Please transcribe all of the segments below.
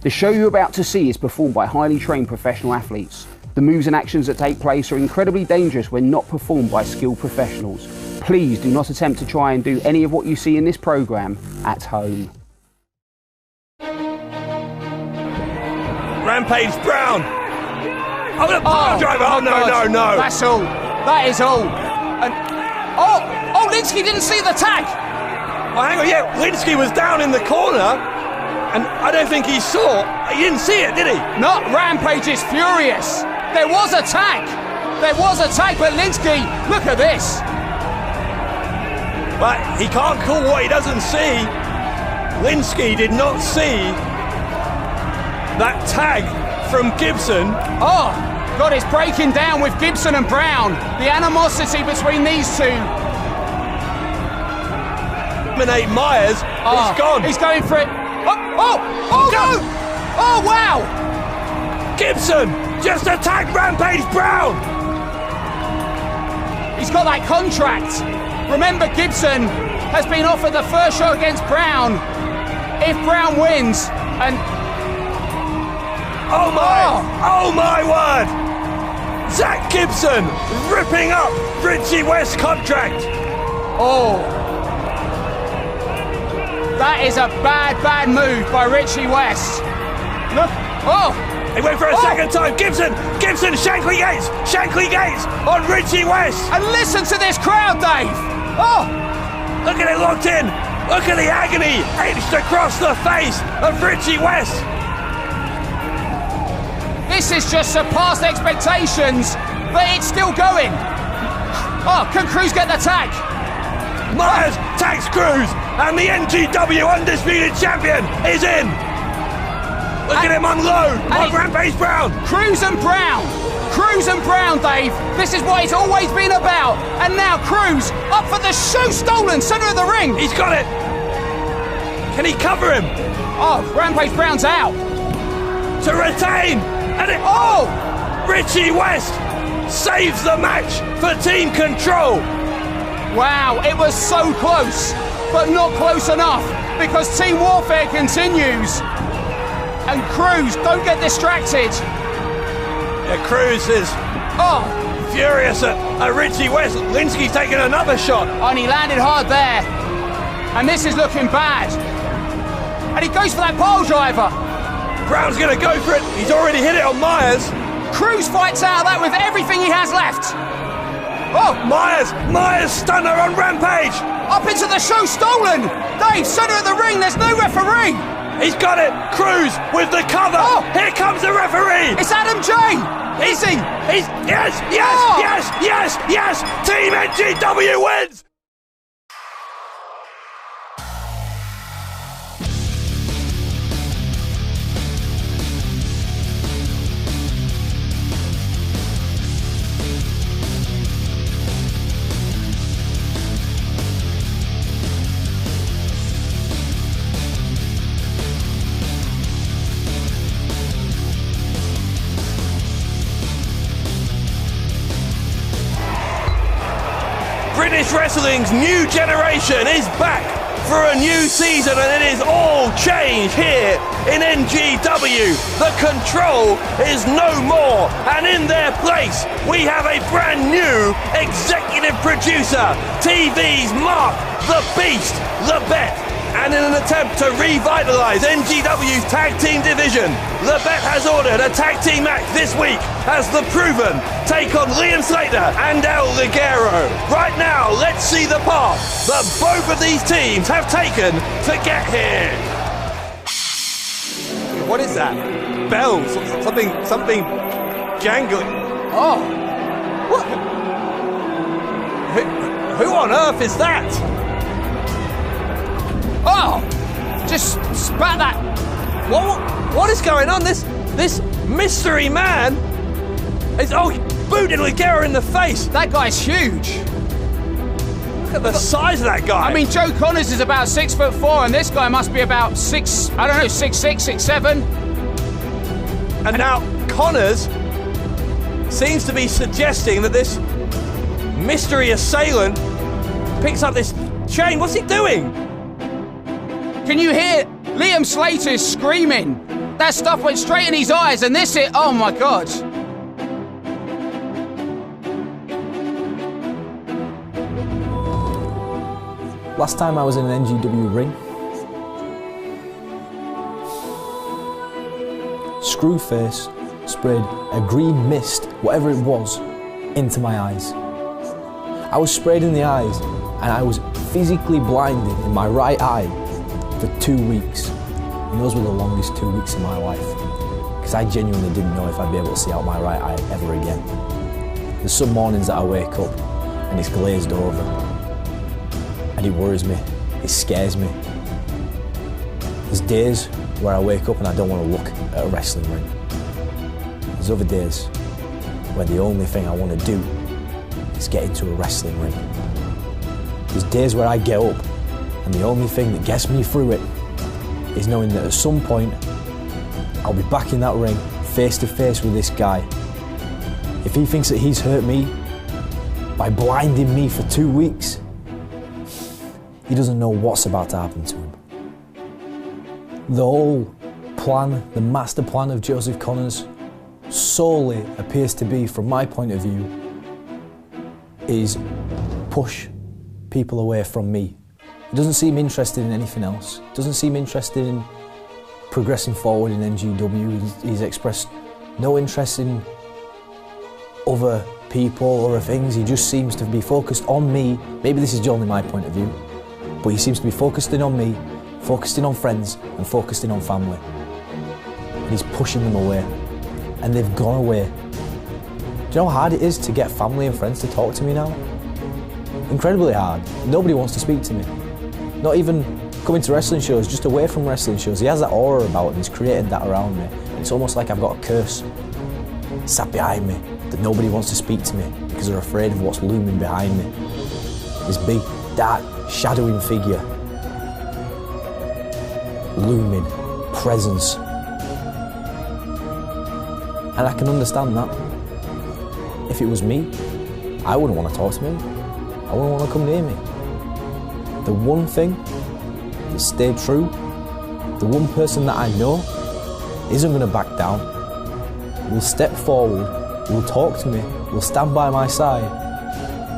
The show you're about to see is performed by highly trained professional athletes. The moves and actions that take place are incredibly dangerous when not performed by skilled professionals. Please do not attempt to try and do any of what you see in this programme at home. Rampage Brown! Oh, the power driver! Oh, no. That's all. That is all. And Linsky didn't see the tag! Oh, hang on, yeah, Linsky was down in the corner, and I don't think he saw. He didn't see it, did he? No, Rampage is furious. There was a tag, but Linsky, look at this. But he can't call what he doesn't see. Linsky did not see that tag from Gibson. Oh, God, it's breaking down with Gibson and Brown. The animosity between these two. Myers is gone. He's going for it. Oh, no! Oh, wow! Gibson just attacked Rampage Brown. He's got that contract. Remember, Gibson has been offered the first shot against Brown. If Brown wins, and... Oh my word! Zach Gibson ripping up Richie West's contract. Oh. That is a bad move by Richie West. Look. Oh. He went for a second time. Gibson, Shankly Gates on Richie West. And listen to this crowd, Dave. Oh. Look at it locked in. Look at the agony etched across the face of Richie West. This has just surpassed expectations, but it's still going. Oh, can Cruz get the tag? Myers tags Cruz, and the NGW undisputed champion is in. Look at him unload on Rampage Brown. Cruz and Brown, Dave. This is what it's always been about. And now Cruz up for the show stolen, centre of the ring. He's got it. Can he cover him? Oh, Rampage Brown's out. To retain. And Richie West saves the match for Team Control. Wow, it was so close, but not close enough, because Team Warfare continues. And Cruz, don't get distracted. Yeah, Cruz is furious at Richie West. Linsky's taking another shot. And he landed hard there. And this is looking bad. And he goes for that pole driver. Brown's going to go for it. He's already hit it on Myers. Cruz fights out of that with everything he has left. Oh, Myers stunner on Rampage. Up into the show stolen. Dave, centre of the ring, there's no referee. He's got it. Cruz with the cover. Oh. Here comes the referee. It's Adam J. Is he? Yes. Team NGW wins. British Wrestling's new generation is back for a new season, and it is all change here in NGW. The Control is no more, and in their place we have a brand new executive producer, TV's Mark the Beast Lebet. And in an attempt to revitalise NGW's tag team division, Lebet has ordered a tag team match this week as The Proven take on Liam Slater and El Ligero. Right now, let's see the path that both of these teams have taken to get here. What is that? Bells, something jangling. Oh, what? Who on earth is that? Oh, just spat that. What is going on? This mystery man is booted Ligero in the face. That guy's huge. Look at the size of that guy. I mean, Joe Connors is about 6'4", and this guy must be about 6'6", 6'7". And now Connors seems to be suggesting that this mystery assailant picks up this Shane, what's he doing? Can you hear Liam Slater screaming? That stuff went straight in his eyes, and this it, oh my God. Last time I was in an NGW ring, Screwface sprayed a green mist, whatever it was, into my eyes. I was sprayed in the eyes and I was physically blinded in my right eye for 2 weeks. And those were the longest 2 weeks of my life, because I genuinely didn't know if I'd be able to see out my right eye ever again. There's some mornings that I wake up and it's glazed over, and it worries me, it scares me. There's days where I wake up and I don't want to look at a wrestling ring. There's other days where the only thing I want to do is get into a wrestling ring. There's days where I get up and the only thing that gets me through it is knowing that at some point I'll be back in that ring, face to face with this guy. If he thinks that he's hurt me by blinding me for 2 weeks, he doesn't know what's about to happen to him. The whole plan, the master plan of Joseph Connors, solely appears to be, from my point of view, is push people away from me. He doesn't seem interested in anything else. Doesn't seem interested in progressing forward in NGW. He's expressed no interest in other people or other things. He just seems to be focused on me. Maybe this is only my point of view, but he seems to be focusing on me, focusing on friends and focusing on family. And he's pushing them away. And they've gone away. Do you know how hard it is to get family and friends to talk to me now? Incredibly hard. Nobody wants to speak to me. Not even coming to wrestling shows, just away from wrestling shows. He has that aura about him, he's created that around me. And it's almost like I've got a curse sat behind me, that nobody wants to speak to me because they're afraid of what's looming behind me. This big, dark, shadowing figure. Looming, presence. And I can understand that. If it was me, I wouldn't want to talk to me. I wouldn't want to come near me. The one thing that stayed true, the one person that I know isn't going to back down, will step forward, will talk to me, will stand by my side,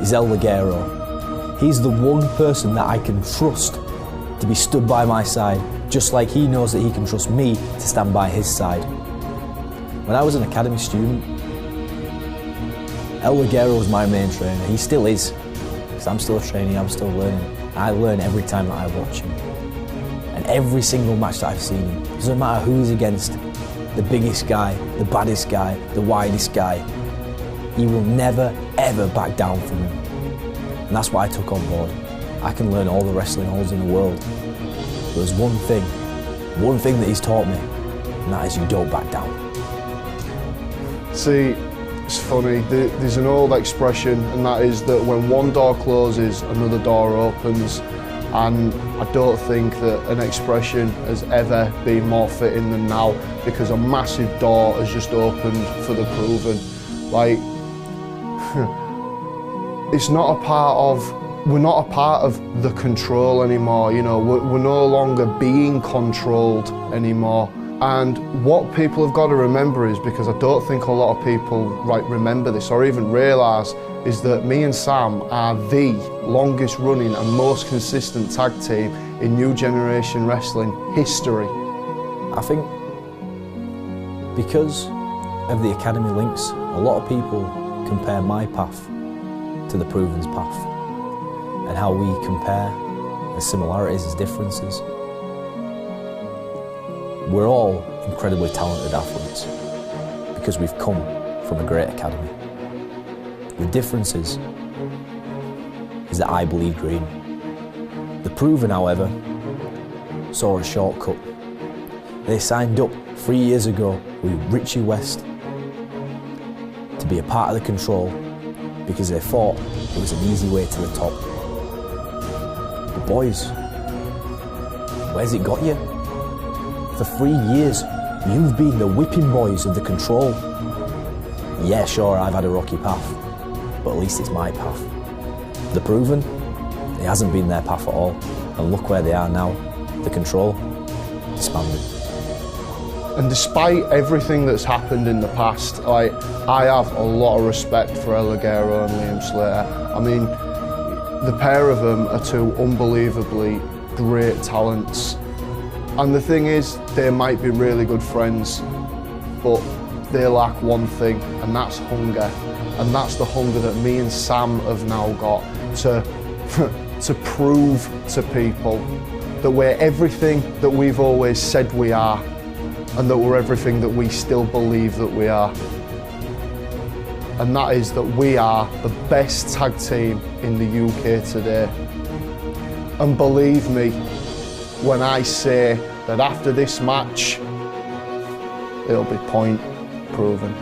is El Ligero. He's the one person that I can trust to be stood by my side, just like he knows that he can trust me to stand by his side. When I was an academy student, El Ligero was my main trainer. He still is, because I'm still a trainee, I'm still learning. I learn every time that I watch him. And every single match that I've seen him, doesn't matter who he's against, the biggest guy, the baddest guy, the widest guy, he will never, ever back down from him. And that's what I took on board. I can learn all the wrestling holds in the world. But there's one thing that he's taught me, and that is you don't back down. See, it's funny, there's an old expression, and that is that when one door closes, another door opens. And I don't think that an expression has ever been more fitting than now, because a massive door has just opened for the Proven. Like, it's not a part of, we're not a part of the control anymore, you know, we're no longer being controlled anymore. And what people have got to remember is, because I don't think a lot of people remember this or even realise, is that me and Sam are the longest running and most consistent tag team in New Generation Wrestling history. I think because of the academy links, a lot of people compare my path to the Proven's path, and how we compare the similarities as differences. We're all incredibly talented athletes because we've come from a great academy. The difference is that I bleed green. The Proven, however, saw a shortcut. They signed up 3 years ago with Richie West to be a part of the Control because they thought it was an easy way to the top. But boys, where's it got you? For 3 years, you've been the whipping boys of the Control. Yeah, sure, I've had a rocky path, but at least it's my path. The Proven, it hasn't been their path at all, and look where they are now. The Control, disbanded. And despite everything that's happened in the past, I have a lot of respect for El Ligero and Liam Slater. I mean, the pair of them are two unbelievably great talents. And the thing is, they might be really good friends, but they lack one thing, and that's hunger. And that's the hunger that me and Sam have now got to prove to people that we're everything that we've always said we are, and that we're everything that we still believe that we are. And that is that we are the best tag team in the UK today. And believe me when I say that after this match, it'll be point proven.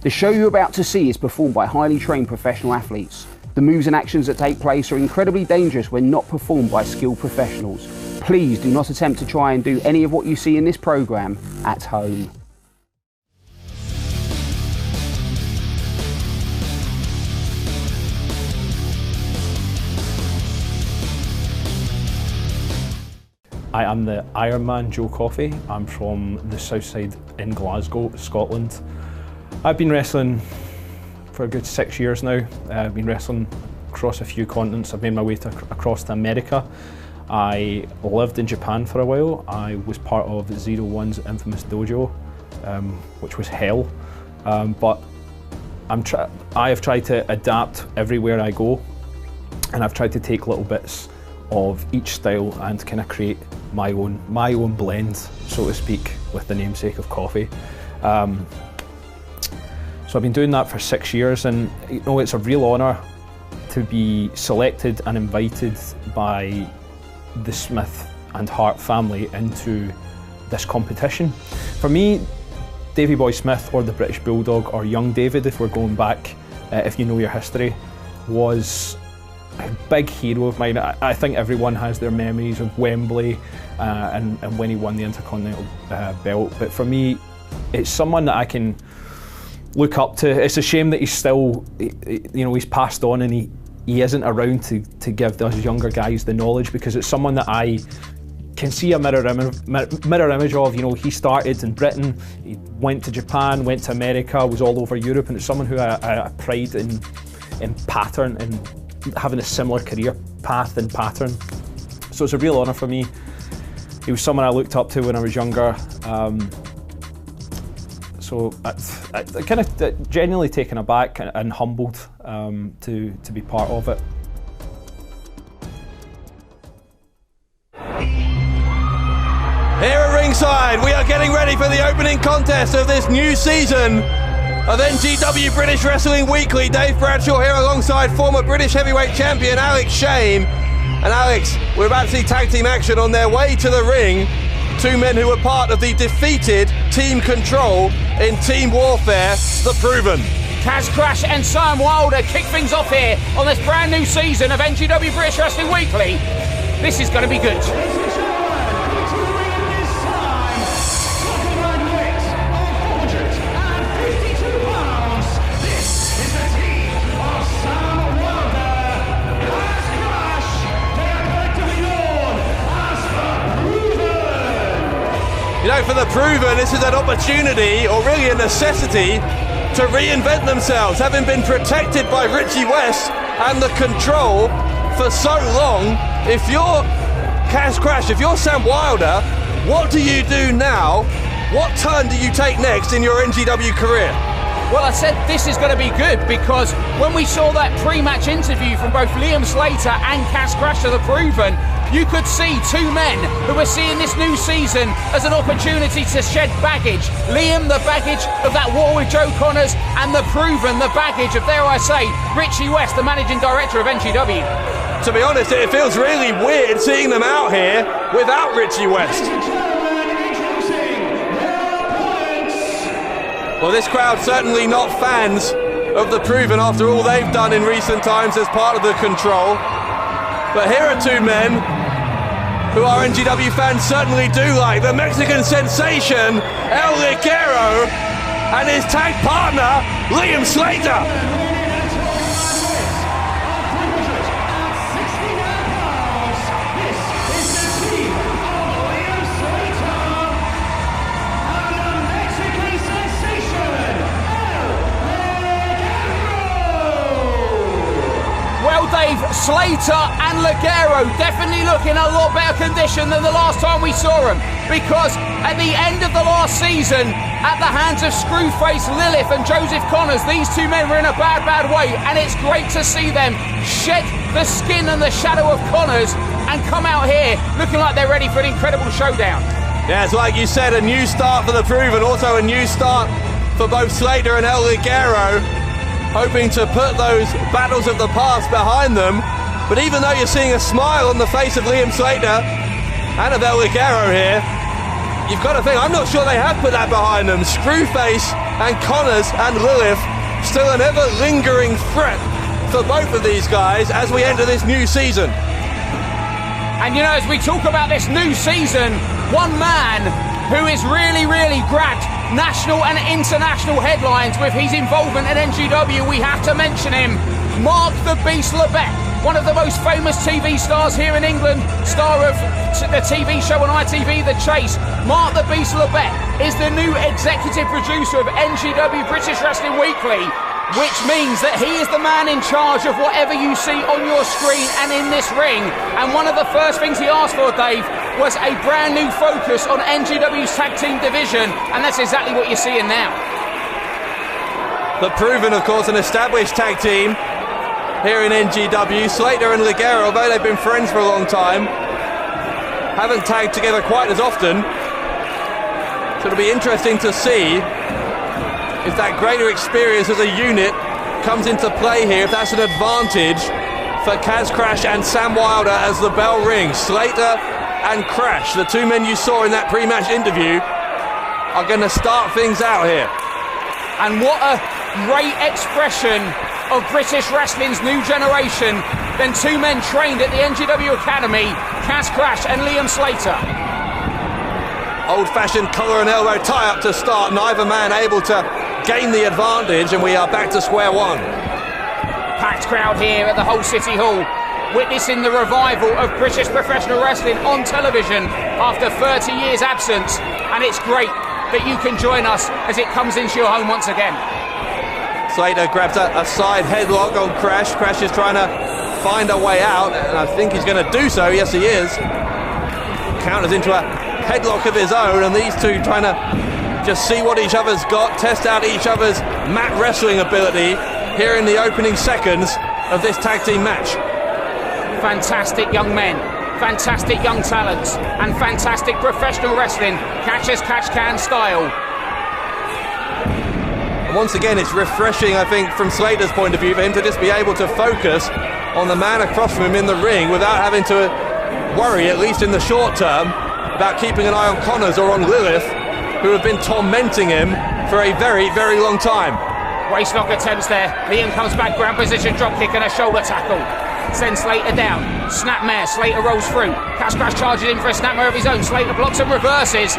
The show you're about to see is performed by highly trained professional athletes. The moves and actions that take place are incredibly dangerous when not performed by skilled professionals. Please do not attempt to try and do any of what you see in this programme at home. I am the Iron Man Joe Coffey. I'm from the south side in Glasgow, Scotland. I've been wrestling for a good 6 years now. I've been wrestling across a few continents. I've made my way across to America. I lived in Japan for a while. I was part of 01's infamous dojo, which was hell. But I have tried to adapt everywhere I go, and I've tried to take little bits of each style and kind of create my own blend, so to speak, with the namesake of coffee. So I've been doing that for 6 years, and you know, it's a real honour to be selected and invited by the Smith and Hart family into this competition. For me, Davy Boy Smith, or the British Bulldog, or Young David, if we're going back, if you know your history, was a big hero of mine. I think everyone has their memories of Wembley and when he won the Intercontinental belt, but for me, it's someone that I can look up to. It's a shame that he's still, you know, he's passed on and he isn't around to give those younger guys the knowledge, because it's someone that I can see a mirror image of. You know, he started in Britain, he went to Japan, went to America, was all over Europe, and it's someone who I pride in pattern and having a similar career path and pattern. So it's a real honour for me. He was someone I looked up to when I was younger. So I kind of genuinely taken aback and humbled to be part of it. Here at ringside, we are getting ready for the opening contest of this new season of NGW British Wrestling Weekly. Dave Bradshaw here alongside former British Heavyweight Champion Alex Shane. And Alex, we're about to see tag team action on their way to the ring. Two men who were part of the defeated Team Control in Team Warfare, The Proven. Kaz Crash and Sam Wilder kick things off here on this brand new season of NGW British Wrestling Weekly. This is going to be good. You know, for The Proven, this is an opportunity, or really a necessity, to reinvent themselves, having been protected by Richie West and the Control for so long. If you're Kaz Crash, if you're Sam Wilder, what do you do now? What turn do you take next in your NGW career? Well, I said this is going to be good, because when we saw that pre-match interview from both Liam Slater and Kaz Crash of The Proven, you could see two men who were seeing this new season as an opportunity to shed baggage. Liam, the baggage of that war with Joe Connors, and The Proven, the baggage of, dare I say, Richie West, the managing director of NGW. To be honest, it feels really weird seeing them out here without Richie West. Well, this crowd certainly not fans of the Proven after all they've done in recent times as part of the Control. But here are two men who our NGW fans certainly do like. The Mexican sensation, El Ligero, and his tag partner, Liam Slater. Dave, Slater and Ligero definitely look in a lot better condition than the last time we saw them, because at the end of the last season, at the hands of Screwface, Lilith and Joseph Connors, these two men were in a bad way, and it's great to see them shed the skin and the shadow of Connors and come out here looking like they're ready for an incredible showdown. Yeah, it's like you said, a new start for the Proven, also a new start for both Slater and El Ligero, hoping to put those battles of the past behind them. But even though you're seeing a smile on the face of Liam Slater and of El Ligero here, you've got to think, I'm not sure they have put that behind them. Screwface and Connors and Lilith, still an ever lingering threat for both of these guys as we enter this new season. And you know, as we talk about this new season, one man who is really grabbed national and international headlines with his involvement at NGW, we have to mention him, Mark the Beast Lebet, one of the most famous TV stars here in England, star of the TV show on ITV, The Chase. Mark the Beast Lebet is the new executive producer of NGW British Wrestling Weekly, which means that he is the man in charge of whatever you see on your screen and in this ring. And one of the first things he asked for, Dave, was a brand new focus on NGW's tag team division, and that's exactly what you're seeing now. The Proven, of course, an established tag team here in NGW. Slater and Ligero, although they've been friends for a long time, haven't tagged together quite as often. So it'll be interesting to see if that greater experience as a unit comes into play here, if that's an advantage for Kaz Crash and Sam Wilder as the bell rings. Slater and Crash, the two men you saw in that pre-match interview, are going to start things out here. And what a great expression of British wrestling's new generation than two men trained at the NGW Academy, Kaz Crash and Liam Slater. Old-fashioned collar and elbow tie-up to start, neither man able to gain the advantage, and we are back to square one. Packed crowd here at the Hull City Hall, witnessing the revival of British professional wrestling on television after 30 years absence, and it's great that you can join us as it comes into your home once again. Slater grabs a side headlock on Crash. Crash is trying to find a way out, and I think he's going to do so. Yes, he is. Counters into a headlock of his own, and these two trying to just see what each other's got, test out each other's mat wrestling ability here in the opening seconds of this tag team match. Fantastic young men, fantastic young talents, and fantastic professional wrestling, catch as catch can style. And once again, it's refreshing, I think, from Slater's point of view, for him to just be able to focus on the man across from him in the ring without having to worry, at least in the short term, about keeping an eye on Connors or on Lilith, who have been tormenting him for a very long time. Waistlock attempts there. Liam comes back, ground position, drop kick and a shoulder tackle. Sends Slater down. Snapmare, Slater rolls through. Kaz Crash charges in for a snapmare of his own. Slater blocks and reverses.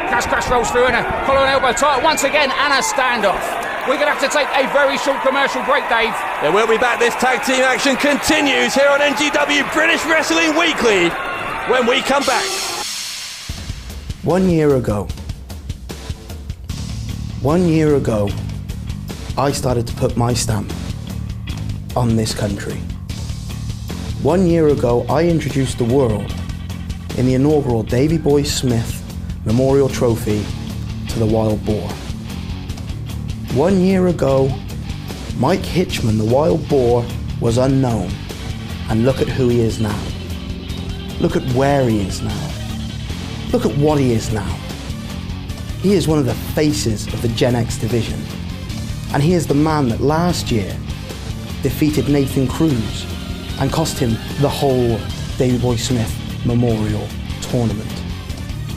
Kaz Crash rolls through and a collar and elbow tie once again, and a standoff. We're going to have to take a very short commercial break, Dave. Yeah, we'll be back. This tag team action continues here on NGW British Wrestling Weekly when we come back. 1 year ago, I started to put my stamp on this country. 1 year ago, I introduced the world in the inaugural Davey Boy Smith Memorial Trophy to the Wild Boar. 1 year ago, Mike Hitchman, the Wild Boar, was unknown. And look at who he is now. Look at where he is now. Look at what he is now. He is one of the faces of the Gen X division. And he is the man that last year defeated Nathan Cruz and cost him the whole Davey Boy Smith Memorial Tournament.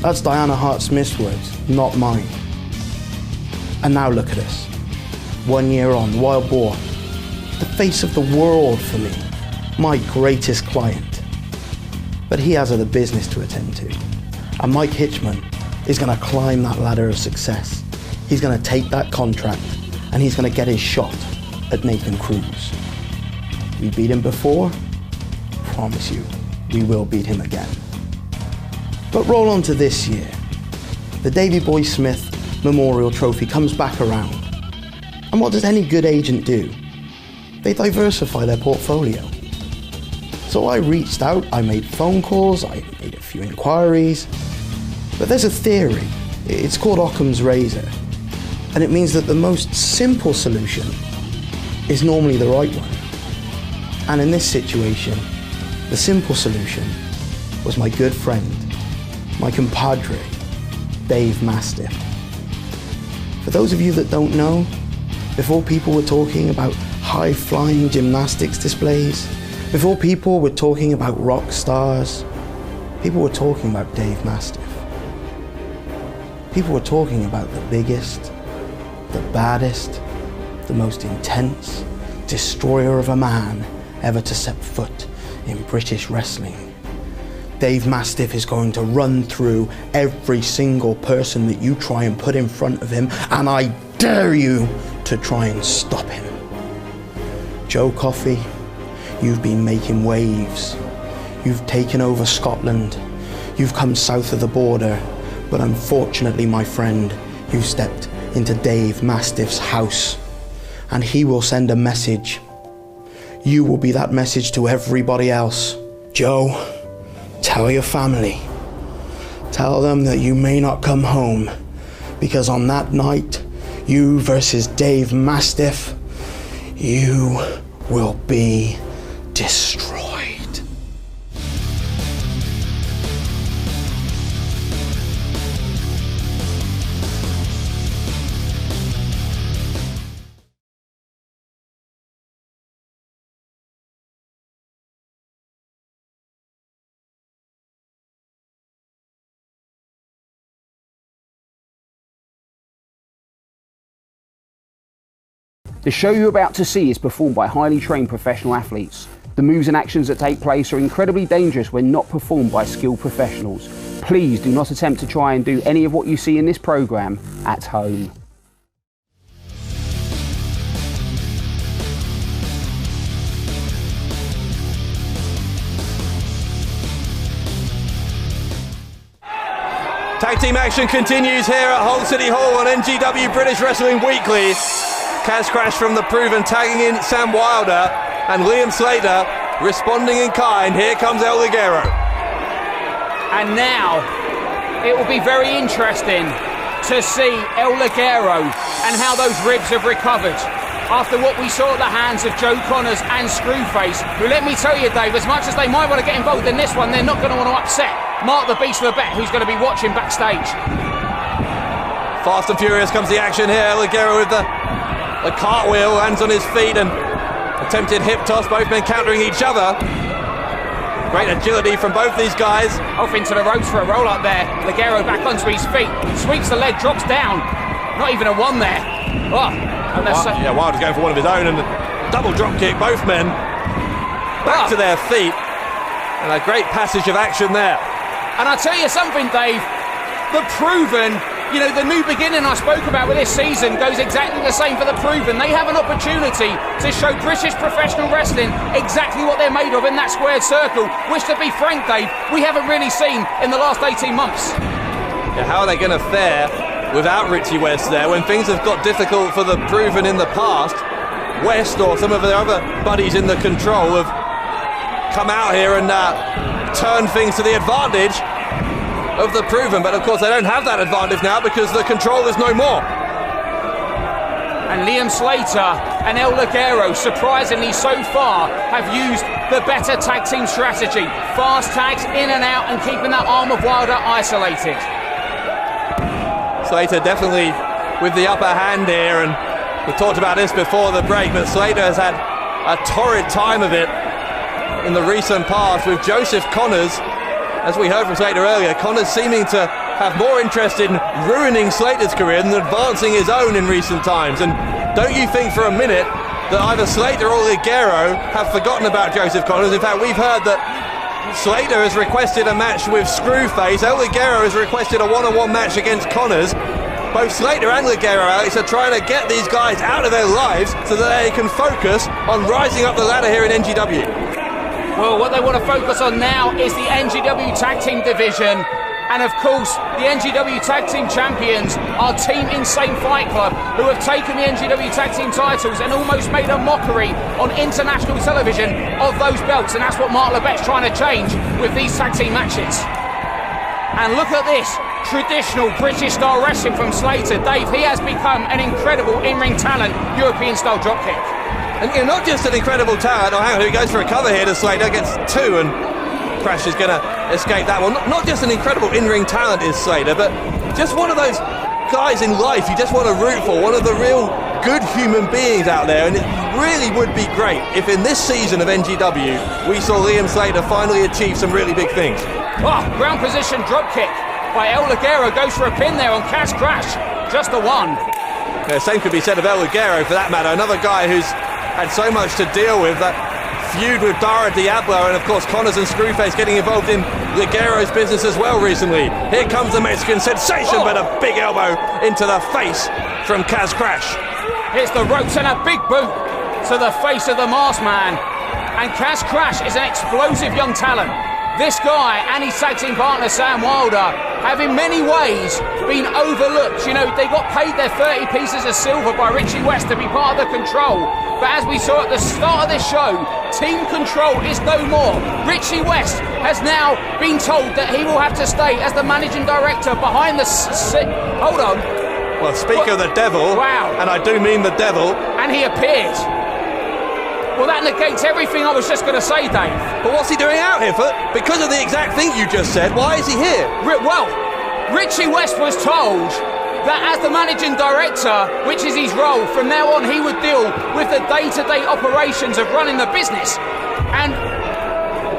That's Diana Hart Smith's words, not mine. And now look at us. 1 year on, Wild Boar, the face of the world for me, my greatest client. But he has other business to attend to. And Mike Hitchman is going to climb that ladder of success. He's going to take that contract and he's going to get his shot at Nathan Cruz. We beat him before, promise you, we will beat him again. But roll on to this year. The Davey Boy Smith Memorial Trophy comes back around. And what does any good agent do? They diversify their portfolio. So I reached out, I made phone calls, I made a few inquiries. But there's a theory, it's called Occam's razor. And it means that the most simple solution is normally the right one. And in this situation, the simple solution was my good friend, my compadre, Dave Mastiff. For those of you that don't know, before people were talking about high-flying gymnastics displays, before people were talking about rock stars, people were talking about Dave Mastiff. People were talking about the biggest, the baddest, the most intense destroyer of a man ever to set foot in British wrestling. Dave Mastiff is going to run through every single person that you try and put in front of him, and I dare you to try and stop him. Joe Coffey, you've been making waves. You've taken over Scotland. You've come south of the border, but unfortunately, my friend, you stepped into Dave Mastiff's house, and he will send a message. You will be that message to everybody else. Joe, tell your family. Tell them that you may not come home, because on that night, you versus Dave Mastiff, you will be destroyed. The show you're about to see is performed by highly trained professional athletes. The moves and actions that take place are incredibly dangerous when not performed by skilled professionals. Please do not attempt to try and do any of what you see in this program at home. Tag team action continues here at Hull City Hall on NGW British Wrestling Weekly. Kaz Crash from The Proven tagging in Sam Wilder, and Liam Slater responding in kind. Here comes El Ligero. And now it will be very interesting to see El Ligero and how those ribs have recovered after what we saw at the hands of Joe Connors and Screwface, who, let me tell you, Dave, as much as they might want to get involved in this one, they're not going to want to upset Mark the Beast Lebet, who's going to be watching backstage. Fast and furious comes the action here. El Ligero with the cartwheel, lands on his feet, and attempted hip toss, both men countering each other. Great agility from both these guys. Off into the ropes for a roll up there. Ligero back onto his feet, sweeps the leg, drops down. Not even a one there. Oh, and yeah, Wilder's going for one of his own, and a double drop kick, both men back to their feet, and a great passage of action there. And I'll tell you something, Dave, The Proven, you know, the new beginning I spoke about with this season goes exactly the same for The Proven. They have an opportunity to show British professional wrestling exactly what they're made of in that squared circle, which, to be frank, Dave, we haven't really seen in the last 18 months. Yeah, how are they going to fare without Richie West there when things have got difficult for The Proven in the past? West or some of their other buddies in the Control have come out here and turned things to the advantage of The Proven, but of course they don't have that advantage now because the Control is no more. And Liam Slater and El Ligero, surprisingly so far, have used the better tag team strategy. Fast tags in and out and keeping that arm of Wilder isolated. Slater definitely with the upper hand here, and we talked about this before the break, but Slater has had a torrid time of it in the recent past with Joseph Connors. As we heard from Slater earlier, Connors seeming to have more interest in ruining Slater's career than advancing his own in recent times. And don't you think for a minute that either Slater or Ligero have forgotten about Joseph Connors? In fact, we've heard that Slater has requested a match with Screwface. El Ligero has requested a one-on-one match against Connors. Both Slater and Ligero, Alex, are trying to get these guys out of their lives so that they can focus on rising up the ladder here in NGW. Well, what they want to focus on now is the NGW Tag Team division. And of course, the NGW Tag Team champions are Team Insane Fight Club, who have taken the NGW Tag Team titles and almost made a mockery on international television of those belts. And that's what Mark Lebet's trying to change with these tag team matches. And look at this. Traditional British style wrestling from Slater. Dave, he has become an incredible in-ring talent, European style dropkick. And you're not just an incredible talent. Oh, hang on, he goes for a cover here to Slater, gets two, and Crash is going to escape that one. Not just an incredible in-ring talent is Slater, but just one of those guys in life you just want to root for, one of the real good human beings out there. And it really would be great if in this season of NGW we saw Liam Slater finally achieve some really big things. Oh, ground position dropkick by El Ligero, goes for a pin there on Cash Crash. Just the one. Yeah, same could be said of El Ligero for that matter. Another guy who's had so much to deal with, that feud with Dara Diablo, and of course Connors and Screwface getting involved in Ligero's business as well recently. Here comes the Mexican sensation, but a big elbow into the face from Kaz Crash. Hits the ropes and a big boot to the face of the masked man. And Kaz Crash is an explosive young talent. This guy and his tag team partner Sam Wilder have in many ways been overlooked. You know, they got paid their 30 pieces of silver by Richie West to be part of the Control. But as we saw at the start of this show, Team Control is no more. Richie West has now been told that he will have to stay as the managing director behind the... Hold on. Well, speak of the devil. Wow. And I do mean the devil. And he appeared. Well, that negates everything I was just going to say, Dave. But what's he doing out here? Because of the exact thing you just said, why is he here? Well, Richie West was told that as the managing director, which is his role, from now on he would deal with the day-to-day operations of running the business. And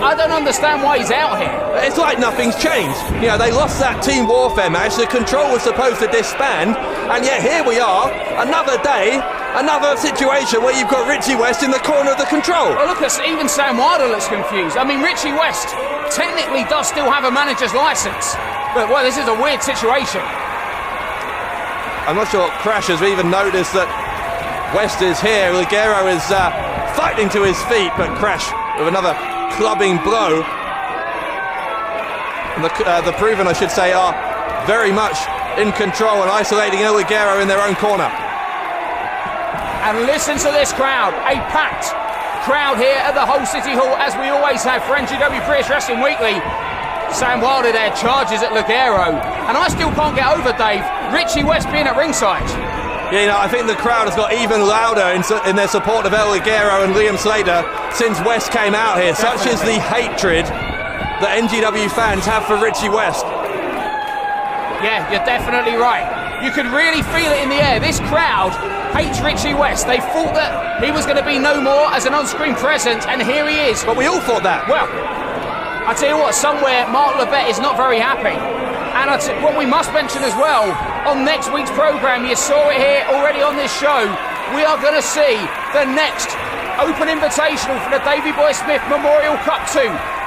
I don't understand why he's out here. It's like nothing's changed. You know, they lost that Team Warfare match, the Control was supposed to disband, and yet here we are, another day, another situation where you've got Richie West in the corner of the Control. Well, look, even Sam Wilder looks confused. I mean, Richie West technically does still have a manager's license, but, well, this is a weird situation. I'm not sure Crash has even noticed that West is here. Ligero is fighting to his feet, but Crash with another clubbing blow. And the Proven, I should say, are very much in control and isolating El Ligero in their own corner. And listen to this crowd, a packed crowd here at the Hull City Hall, as we always have for NGW British Wrestling Weekly. Sam Wilder there charges at Ligero, and I still can't get over, Dave, Richie West being at ringside. Yeah, you know, I think the crowd has got even louder in their support of El Ligero and Liam Slater since West came out here. Definitely. Such is the hatred that NGW fans have for Richie West. Yeah, you're definitely right. You can really feel it in the air. This crowd hates Richie West. They thought that he was going to be no more as an on-screen presence, and here he is. But we all thought that. Well, I tell you what, somewhere Mark Lebet is not very happy. And what we must mention as well, on next week's programme, you saw it here already on this show, we are going to see the next open invitational for the Davey Boy Smith Memorial Cup 2.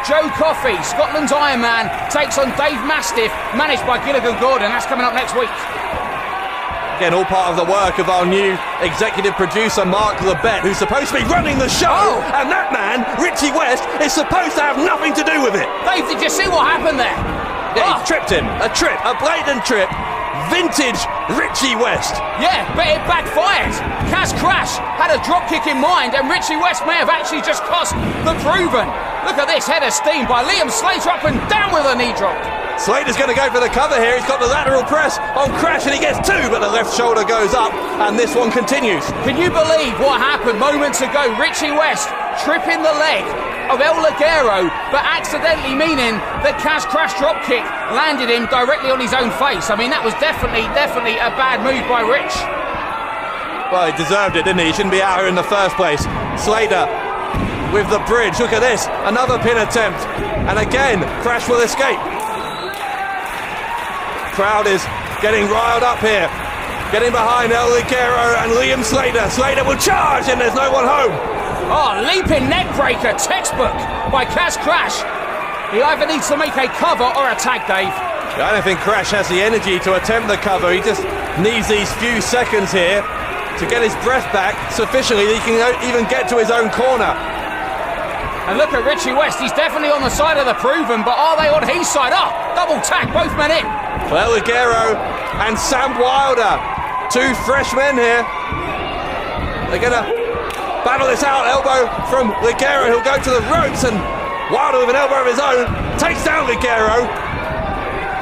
Joe Coffey, Scotland's Iron Man, takes on Dave Mastiff, managed by Gilligan Gordon. That's coming up next week. Again, all part of the work of our new executive producer, Mark Lebet, who's supposed to be running the show. Oh. And that man, Richie West, is supposed to have nothing to do with it. Dave, did you see what happened there? Yeah, he tripped him. A blatant trip. Vintage Richie West. Yeah, but it backfired. Kaz Crash had a dropkick in mind, and Richie West may have actually just cost the Proven. Look at this head of steam by Liam Slater, up and down with a knee drop. Slater's going to go for the cover here. He's got the lateral press on Crash, and he gets two, but the left shoulder goes up, and this one continues. Can you believe what happened moments ago? Richie West tripping the leg of El Ligero, but accidentally meaning that Kaz Crash dropkick landed him directly on his own face. I mean, that was definitely a bad move by Rich. Well, he deserved it, didn't he? He shouldn't be out here in the first place. Slater with the bridge. Look at this. Another pin attempt. And again, Crash will escape. crowd is getting riled up here. Getting behind El Ligero and Liam Slater. Slater will charge and there's no one home. Oh, leaping neck breaker, textbook by Kaz Crash. He either needs to make a cover or a tag, Dave. I don't think Crash has the energy to attempt the cover. He just needs these few seconds here to get his breath back sufficiently that he can even get to his own corner. And look at Richie West. He's definitely on the side of the Proven, but are they on his side? Oh, double tag, both men in. Well, El Ligero and Sam Wilder, two fresh men here. They're going to battle this out. Elbow from Ligero, who'll go to the ropes, and Wilder with an elbow of his own takes down Ligero.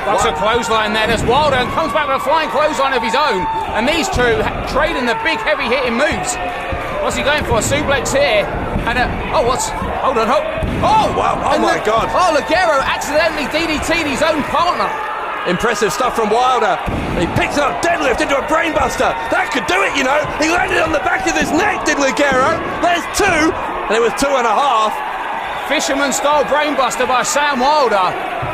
That's a clothesline there. There's Wilder and comes back with a flying clothesline of his own. And these two trading the big heavy hitting moves. What's he going for? A suplex here. And hold on. Oh, wow. Oh my God. Oh, Ligero accidentally DDT'd his own partner. Impressive stuff from Wilder. And he picks up deadlift into a brainbuster. That could do it, you know. He landed on the back of his neck, did Ligero. There's two. And it was 2.5. Fisherman style brainbuster by Sam Wilder.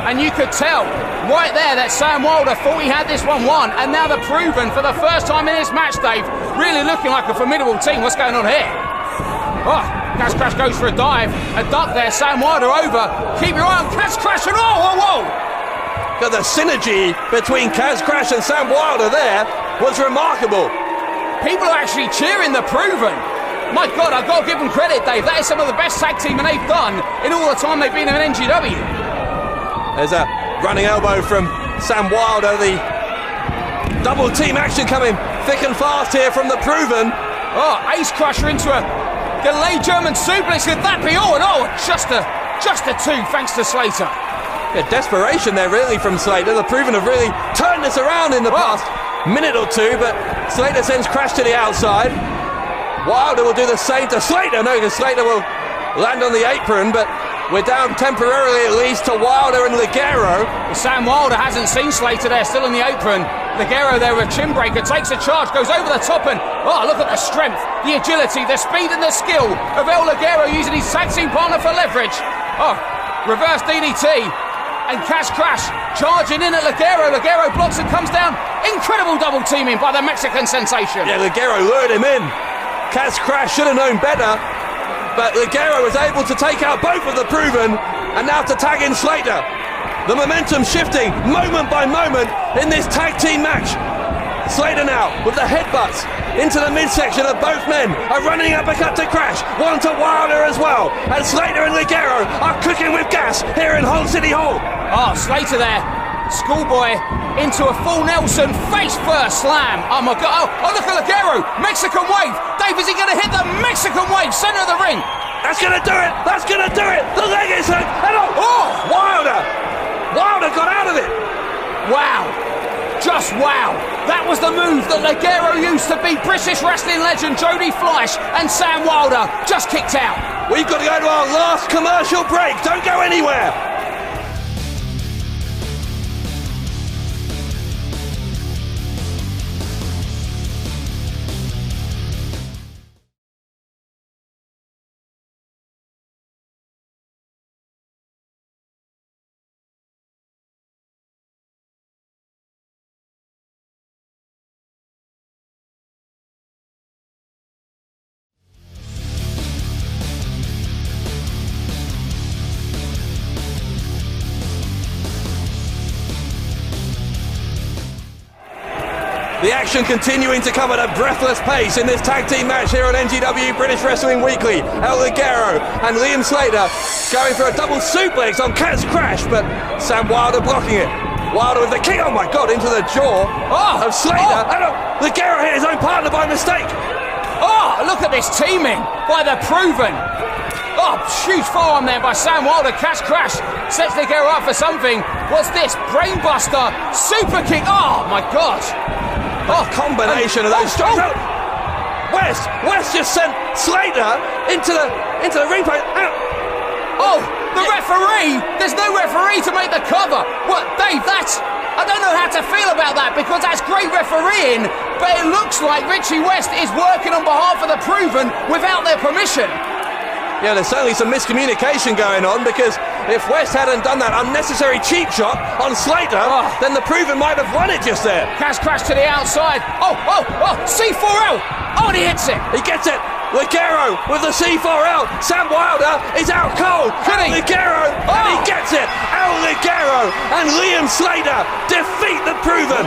And you could tell right there that Sam Wilder thought he had this one won. And now the Proven, for the first time in this match, Dave, really looking like a formidable team. What's going on here? Oh, Kaz Crash goes for a dive. A duck there, Sam Wilder over. Keep your eye on Kaz Crash and whoa. Got the synergy between Kaz Crash and Sam Wilder there was remarkable. People are actually cheering the Proven. My God, I've got to give them credit, Dave. That is some of the best tag teaming they've done in all the time they've been in NGW. There's a running elbow from Sam Wilder. The double team action coming thick and fast here from the Proven. Oh, ace crusher into a delayed German suplex. Could that be all? And just a two, thanks to Slater. Yeah, desperation there really from Slater. The Proven have really turned this around in the past minute or two, but Slater sends Crash to the outside. Wilder will do the same to Slater. No, because Slater will land on the apron, but we're down temporarily at least to Wilder and Ligero. Sam Wilder hasn't seen Slater there, still in the apron. Ligero there with a chin breaker, takes a charge, goes over the top, and look at the strength, the agility, the speed and the skill of El Ligero using his tag team partner for leverage. Reverse DDT, and Kaz Crash charging in at Ligero. Ligero blocks and comes down. Incredible double teaming by the Mexican sensation. Yeah, Ligero lured him in. Kaz Crash should have known better, but Ligero was able to take out both of the Proven, and now to tag in Slater. The momentum shifting moment by moment in this tag team match. Slater now with the headbutts into the midsection of both men. A running uppercut to Crash, one to Wilder as well. And Slater and Ligero are cooking with gas here in Hull City Hall. Oh, Slater there. Schoolboy into a full Nelson face first slam. Oh my God. Oh, look at Ligero. Mexican wave. Dave, is he going to hit the Mexican wave? Center of the ring. That's going to do it. That's going to do it. The leg is hurt. And Wilder. Wilder got out of it. Wow. Just wow. That was the move that Ligero used to beat British wrestling legend Jody Fleisch, and Sam Wilder just kicked out. We've got to go to our last commercial break. Don't go anywhere. The action continuing to come at a breathless pace in this tag team match here on NGW British Wrestling Weekly. El Ligero and Liam Slater going for a double suplex on Kaz Crash, but Sam Wilder blocking it. Wilder with the kick, oh my God, into the jaw of Slater. And Ligero hit his own partner by mistake. Oh, look at this teaming by the Proven. Oh, huge forearm there by Sam Wilder. Kaz Crash sets Ligero up for something. What's this? Brainbuster, super kick. Oh my God. Combination of those strikes. West just sent Slater into the ring post. The referee! There's no referee to make the cover. What, Dave? I don't know how to feel about that, because that's great refereeing, but it looks like Richie West is working on behalf of the Proven without their permission. Yeah, there's certainly some miscommunication going on, because if West hadn't done that unnecessary cheap shot on Slater, then the Proven might have won it just there. Kaz crashed to the outside. C4L. Oh, and he hits it. He gets it. Ligero with the C4L. Sam Wilder is out cold. Can he? Ligero, and he gets it. El Ligero and Liam Slater defeat the Proven.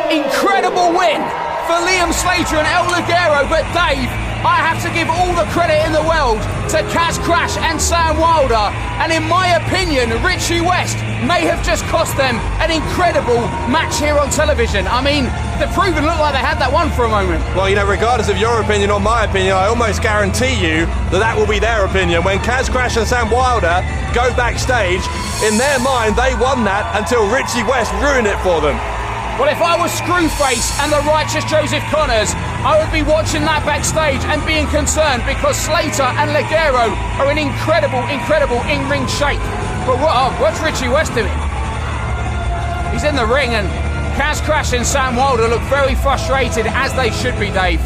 Incredible win for Liam Slater and El Ligero, but Dave, I have to give all the credit in the world to Kaz Crash and Sam Wilder, and in my opinion, Richie West may have just cost them an incredible match here on television. I mean, the Proven looked like they had that one for a moment. Well, you know, regardless of your opinion or my opinion, I almost guarantee you that will be their opinion. When Kaz Crash and Sam Wilder go backstage, in their mind, they won that until Richie West ruined it for them. Well, if I was Screwface and the righteous Joseph Connors, I would be watching that backstage and being concerned, because Slater and Ligero are in incredible in-ring shape. But what's Richie West doing? He's in the ring, and Kaz Crash and Sam Wilder look very frustrated, as they should be, Dave.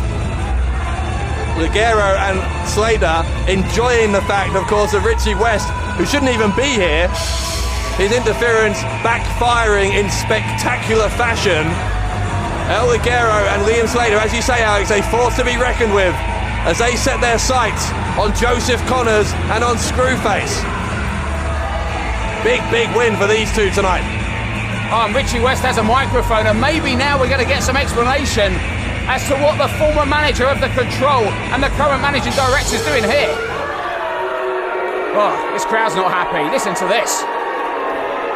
Ligero and Slater enjoying the fact, of course, that Richie West, who shouldn't even be here, his interference backfiring in spectacular fashion. El Ligero and Liam Slater, as you say, Alex, a force to be reckoned with as they set their sights on Joseph Connors and on Screwface. Big win for these two tonight. Richie West has a microphone, and maybe now we're going to get some explanation as to what the former manager of the Control and the current managing director is doing here. This crowd's not happy. Listen to this.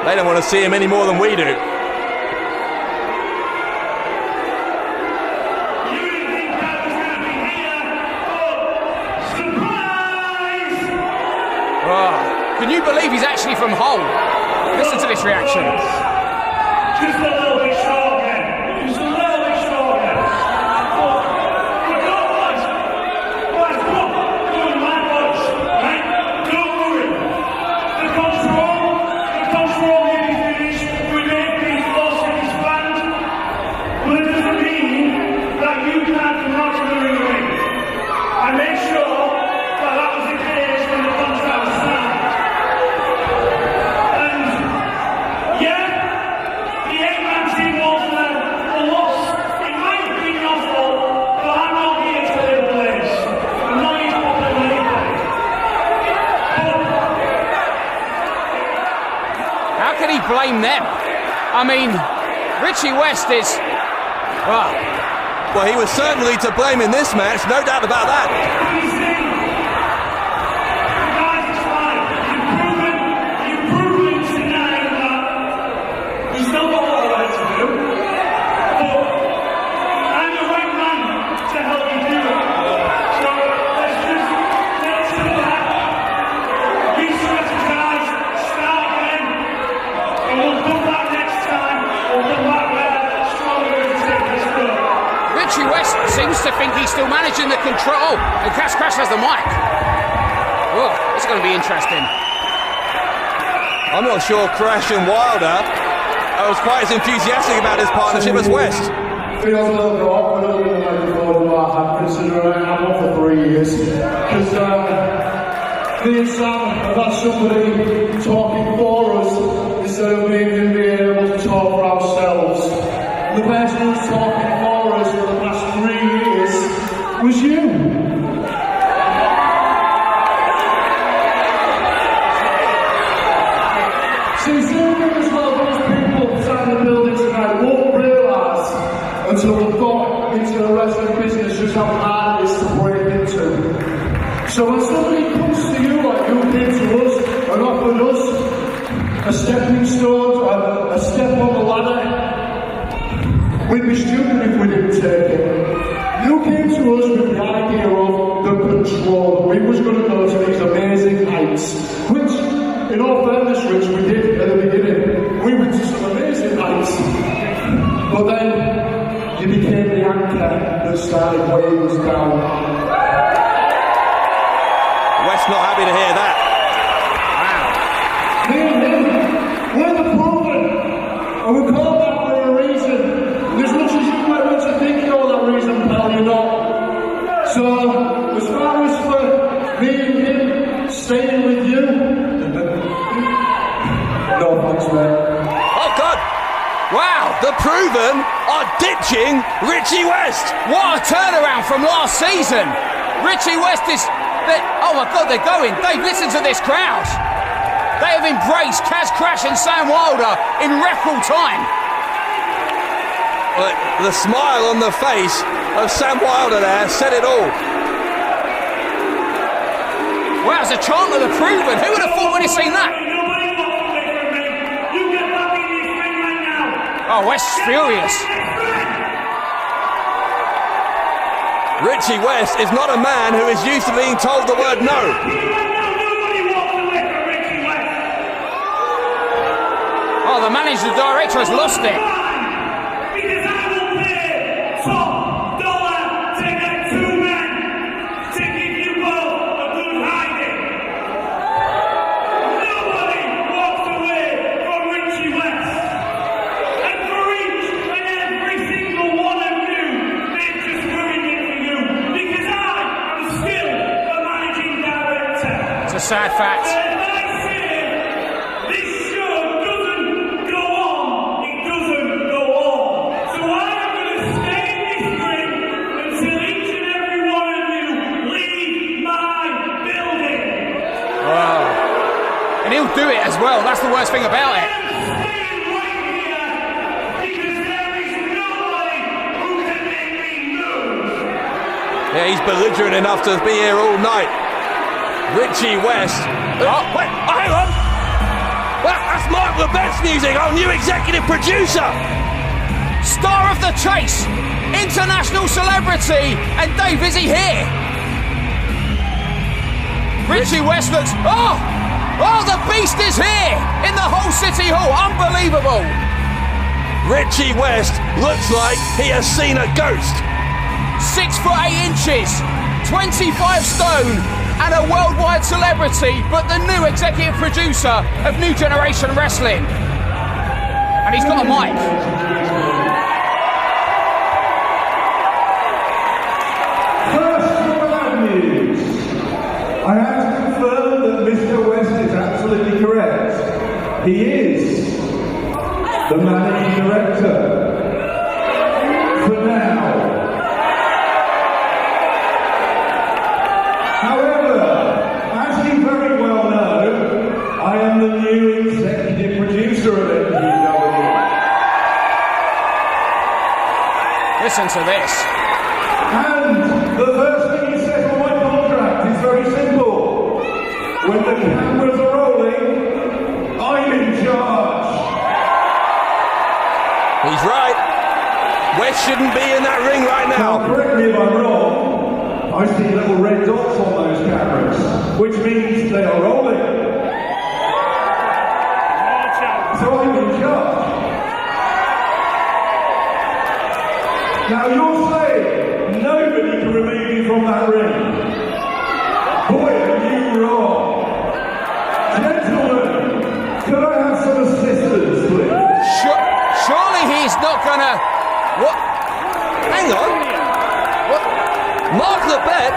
They don't want to see him any more than we do. Can you believe he's actually from Hull? Listen to this reaction. Just a little bit short again. Just a little bit short again. But don't worry. Guys, don't my voice, right? Don't worry. The control may be finished. We may be lost in this band. But it doesn't mean that you can't come out of the ring. I made sure that was the case when the contract was signed. Blame them. I mean, Richie West is... Well, he was certainly to blame in this match, no doubt about that. You've proven tonight that you still got a lot of work to do, but I'm the right man to help you do it. So let's just get to the back, re-strategize, start again, and we'll come back next time. We'll come back better, stronger, and take this good. Richie West seems to think he's still managing the Control, and Kaz Crash has the mic. It's going to be interesting. I'm not sure Crash and Wilder was quite as enthusiastic about this partnership as West. Feels a little bit awkward holding the microphone, but I'm considering I'm on for 3 years. Because me and Sam have had somebody talking for us instead of being able to talk for ourselves. The person who's talking for us for the past 3 years was you. See, zooming as well, those people inside the building tonight won't realise until they've got into the wrestling business just how hard it is to break into. So when somebody comes to you like you came to us and offered us a stepping stone, a step on the ladder, we'd be stupid if we didn't take it. You came to us with the idea of the Control. We was going to go to these amazing heights, which, in all fairness, Rich, we did at the beginning. We went to some amazing heights. But then, you became the anchor that started weighing us down. West not happy to hear that. Me and him, we're the Proven. And we call that for a reason. And as much as you might want to think you know that reason, pal, you're not. So, as far as for me and him staying with you, no thanks, mate. Oh, God. Wow, the Proven are ditching Richie West. What a turnaround from last season. Richie West is... Oh my God, they're going. Dave, listen to this crowd. They have embraced Kaz Crash and Sam Wilder in record time. But the smile on the face of Sam Wilder there said it all. Wow, it's a chant of the Proven. Who would have thought when he'd seen that? Nobody walks away from me. You get back in this ring right now. Oh, West's furious. Richie West is not a man who is used to being told the word no. Nobody walks away from Richie West. Oh, the managing director has lost it. Because I will pay top dollar to get two men to give you both a good hiding. Nobody walks away from Richie West. And for each and every single one of you, they've just ruined it for you. Because I am still the managing director. It's a sad fact. And I say, this show doesn't go on. It doesn't go on. So I am going to stay in this ring until each and every one of you leave my building. Wow. And he'll do it as well. That's the worst thing about it. I'm staying right here because there is nobody who can make me move. Yeah, he's belligerent enough to be here all night. Richie West. Oh, wait, hang on. That's Mark Lebet's music, our new executive producer. Star of the Chase, international celebrity, and Dave, is he here? Richie West looks... Oh, the beast is here in the whole City Hall. Unbelievable. Richie West looks like he has seen a ghost. 6 foot 8 inches, 25 stone, and a worldwide celebrity, but the new executive producer of New Generation Wrestling. And he's got a mic. First bad news. I have to confirm that Mr. West is absolutely correct. He is the managing director. For now. However, as you very well know, I am the new executive producer of NGW. Listen to this. And the first thing he says on my contract is very simple. When the cameras are rolling, I'm in charge. He's right. West shouldn't be in that ring right now. Now, correct me if I'm wrong, I see little red dots on those cameras, which means they are rolling. So I'm in charge. Now you're saying nobody can remove me from that ring. Boy, are you wrong. Gentlemen, could I have some assistance, please? Surely he's not gonna... What? Hang on. What? Mark Lebet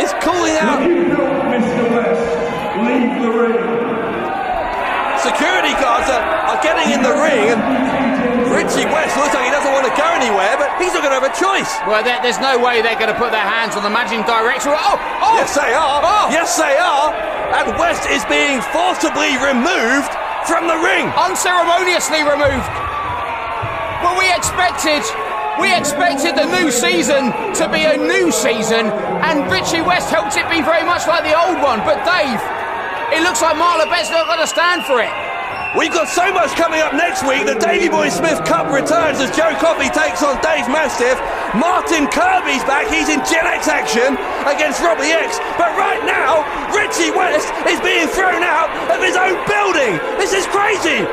is calling out. Will you help Mr. West leave the ring? Security guards are getting in the ring, and Richie West looks like he doesn't want to go anywhere, but he's not going to have a choice. Well, there's no way they're going to put their hands on the managing director. Oh! Yes, they are. Oh. Yes, they are. And West is being forcibly removed from the ring. Unceremoniously removed. Well, we expected the new season to be a new season, and Richie West helped it be very much like the old one. But Dave, it looks like Mark Lebet's not going to stand for it. We've got so much coming up next week. The Davey Boy Smith Cup returns as Joe Coffey takes on Dave Mastiff. Martin Kirby's back. He's in Gen X action against Robbie X. But right now, Richie West is being thrown out of his own building. This is crazy.